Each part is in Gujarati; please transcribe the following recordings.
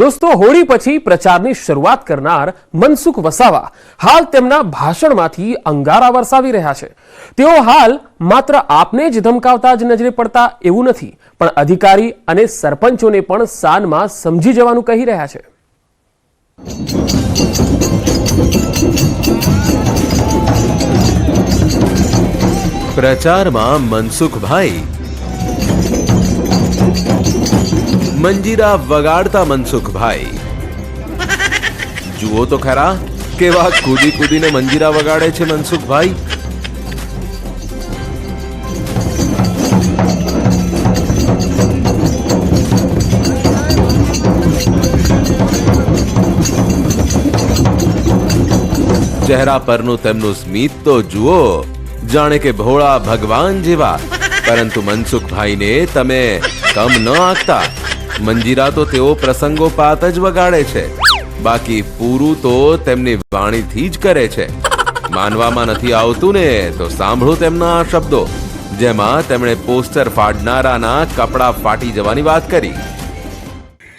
દોસ્તો, હોળી પછી પ્રચારની શરૂઆત કરનાર મનસુખ વસાવા હાલ તેમના ભાષણમાંથી અંગારા વરસાવી રહ્યા છે। તેઓ હાલ માત્ર આપને જ ધમકાવતા જ નજરે પડતા એવું નથી, પણ અધિકારી અને સરપંચોને પણ સાનમાં સમજી જવાનું કહી રહ્યા છે। પ્રચારમાં મનસુખભાઈ, મંજીરા વગાડતા મનસુખભાઈ। જુઓ તો ખરા કેવા કૂદી કૂદીને મંજીરા વગાડે છે મનસુખભાઈ। ચહેરા પરનું તેમનું સ્મિત તો જુઓ, જાણે કે ભોળા ભગવાન જેવા। પરંતુ મનસુખભાઈને તમે કમ ન આંકતા। મંજીરા તો તેઓ પ્રસંગોપાત જ વગાડે છે, બાકી પૂરું તો તેમની વાણીથી જ કરે છે। માનવામાં નથી આવતું ને તો સાંભળો તેમના આ શબ્દો, જેમાં તેમણે પોસ્ટર ફાડનારાના કપડા ફાટી જવાની વાત કરી।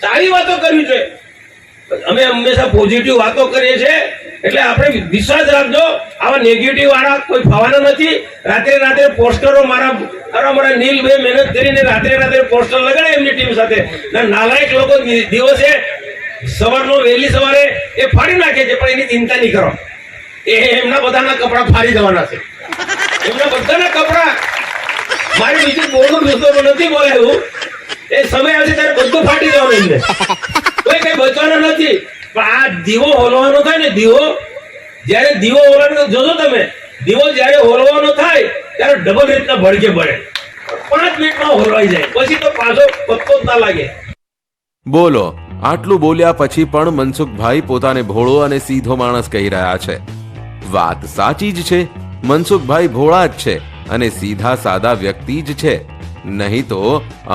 સારી વાતો કરવી છે, અમે હંમેશા પોઝિટિવ વાતો કરીએ છીએ, એટલે આપણે વિશ્વાસ રાખજો। આવા નેગેટિવ વાળા કોઈ ફાવાના નથી। રાત્રે પોસ્ટરો મારા નીલભાઈ મહેનત કરીને રાત્રે પોસ્ટર લગાડે એમની ટીમ સાથે। નાલાયક લોકો દિવસે વહેલી સવારે એ ફાડી નાખે છે, પણ એની ચિંતા નહીં કરો। એ એમના બધાના કપડા ફાડી જવાના છે। એમના બધાના કપડા મારી બીજું બોલવું દોસ્તો નથી બોલાયું। એ સમય આવશે ત્યારે બધું ફાટી જવાનું એમને, કોઈ કઈ બચવાનું નથી। પણ આ દીવો હોલવાનો થાય ને, જ્યારે દીવો હોલવાનો જોજો તમે, દીવો જ્યારે હોલવાનો થાય ત્યારે ડબલ રીતના ભડકે પડે। 5 મિનિટમાં હોલવાઈ જાય, પછી તો પાછો પત્તો જ ના લાગે। બોલો, આટલું બોલ્યા પછી પણ મનસુખભાઈ પોતાને ભોળો અને સીધો માણસ કહી રહ્યા છે। વાત સાચી જ છે, મનસુખભાઈ ભોળા જ છે અને સીધા સાદા વ્યક્તિ જ છે। નહીં તો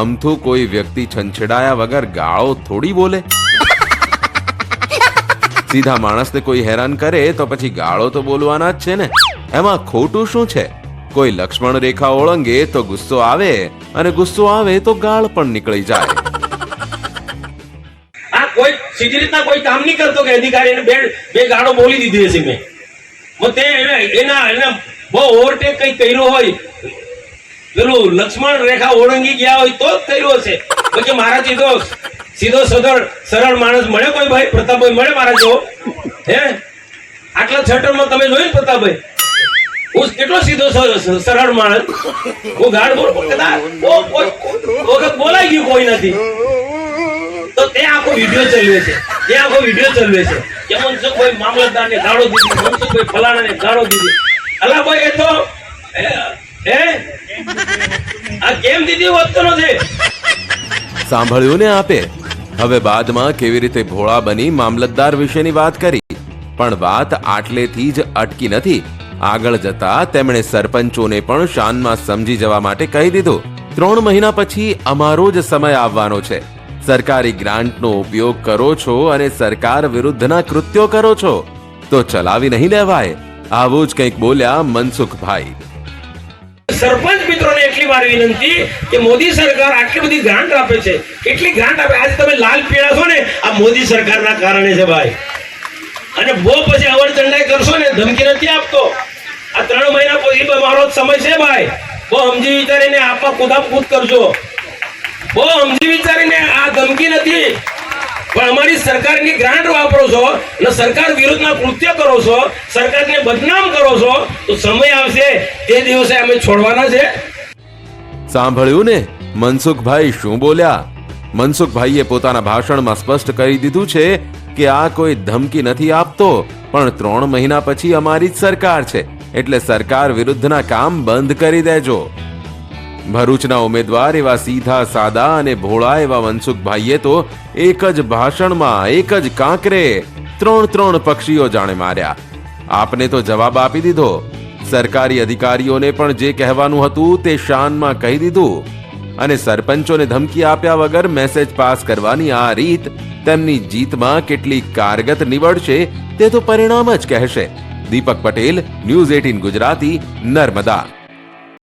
અમથું કોઈ વ્યક્તિ છંછેડાયા વગર ગાળો થોડી બોલે। સીધા માણસને કોઈ હેરાન કરે તો પછી ગાળો તો બોલવાના જ છે ને, એમાં ખોટું શું છે? કોઈ લક્ષ્મણ રેખા ઓળંગે તો ગુસ્સો આવે, અને ગુસ્સો આવે તો ગાળ પણ નીકળી જાય। આ કોઈ સીધી રીતના કોઈ કામ નહીં કરતો કે અધિકારીને બે ગાળો બોલી દીધી હશે મેં, તે એના બહુ ઓવરટેક કઈ કર્યો હોય, પેલું લક્ષ્મણ રેખા ઓળંગી ગયા હોય તો જ કર્યું હશે। પછી મારાથી તો સીધો સરળ માણસ મળે કોઈ ભાઈ? પ્રતાપભાઈ મળે મારા જેવો? હે આટલા છટરમાં તમે જોયું પ્રતાપભાઈ? હું કેટલો સીધો સરળ માણસ, હું ગાળ બોલાઈ ગયું કોઈ નથી તો તે આખો વિડીયો ચલવે છે કે મનસુખભાઈ મામલતદારને ગાળો દીધી, મનસુખભાઈ ફલાણાને ગાળો દીધી। અલા ભાઈ, એ તો આ કેમ દીધી હોત નથી? સાંભળ્યું ને આપે? હવે બાદમાં કેવી રીતે ભોળા બની મામલતદાર વિશેની વાત કરી, પણ વાત આટલેથી જ અટકી નથી। આગળ જતા તેમણે સરપંચોને પણ શાનમાં સમજી જવા માટે કહી દીધું। 3 મહિના પછી અમારો જ સમય આવવાનો છે। સરકારી ગ્રાન્ટનો ઉપયોગ કરો છો અને સરકાર વિરુદ્ધના કૃત્યો કરો છો તો ચલાવી નહીં લેવાય। આવું જ કંઈક બોલ્યા મનસુખભાઈ। સરપંચ મિત્રોને એટલી વાર વિનંતી કે મોદી સરકાર આટલી બધી ગ્રાન્ટ આપે છે, એટલી ગ્રાન્ટ આપે, આજે તમે લાલ પીળા છો ને આ મોદી સરકારના કારણે છે ભાઈ। અને બહુ પછી અવરચંડાઈ કરશો ને, ધમકી નથી આપતો। આ 3 મહિના પછી મારો સમય છે ભાઈ, બહુ સમજી વિચારીને આપવા કુદાકૂદ કરજો। બહુ સમજી વિચારીને, આ ધમકી નથી, પણ અમારી સરકારની ગ્રાન્ટ વાપરો છો અને સરકાર વિરુદ્ધના કૃત્ય કરો છો, સરકારને બદનામ કરો છો, તો સમય આવશે તે દિવસે અમે છોડવાના છે। સાંભળ્યું ને મનસુખભાઈ શું બોલ્યા? મનસુખભાઈએ પોતાના ભાષણમાં સ્પષ્ટ કરી દીધું છે કે આ કોઈ ધમકી નથી આપતો, પણ 3 મહિના પછી અમારી જ સરકાર છે, એટલે સરકાર વિરુદ્ધના કામ બંધ કરી દેજો। ભરૂચના ઉમેદવાર એવા સીધા સાદા અને ભોળા એવા મનસુખભાઈએ તો એક જ ભાષણમાં, એક જ કાંકરે 3 પક્ષીઓ જાણે માર્યા। આપને તો જવાબ આપી દીધો, સરકારી અધિકારીઓને પણ જે કહેવાનું હતું તે શાનમાં કહી દીધું, અને સરપંચોને ધમકી આપ્યા વગર મેસેજ પાસ કરવાની આ રીત તેમની જીતમાં કેટલી કારગત નીવડશે તે તો પરિણામ જ કહેશે। દીપક પટેલ, ન્યૂઝ 18 ગુજરાતી, નર્મદા।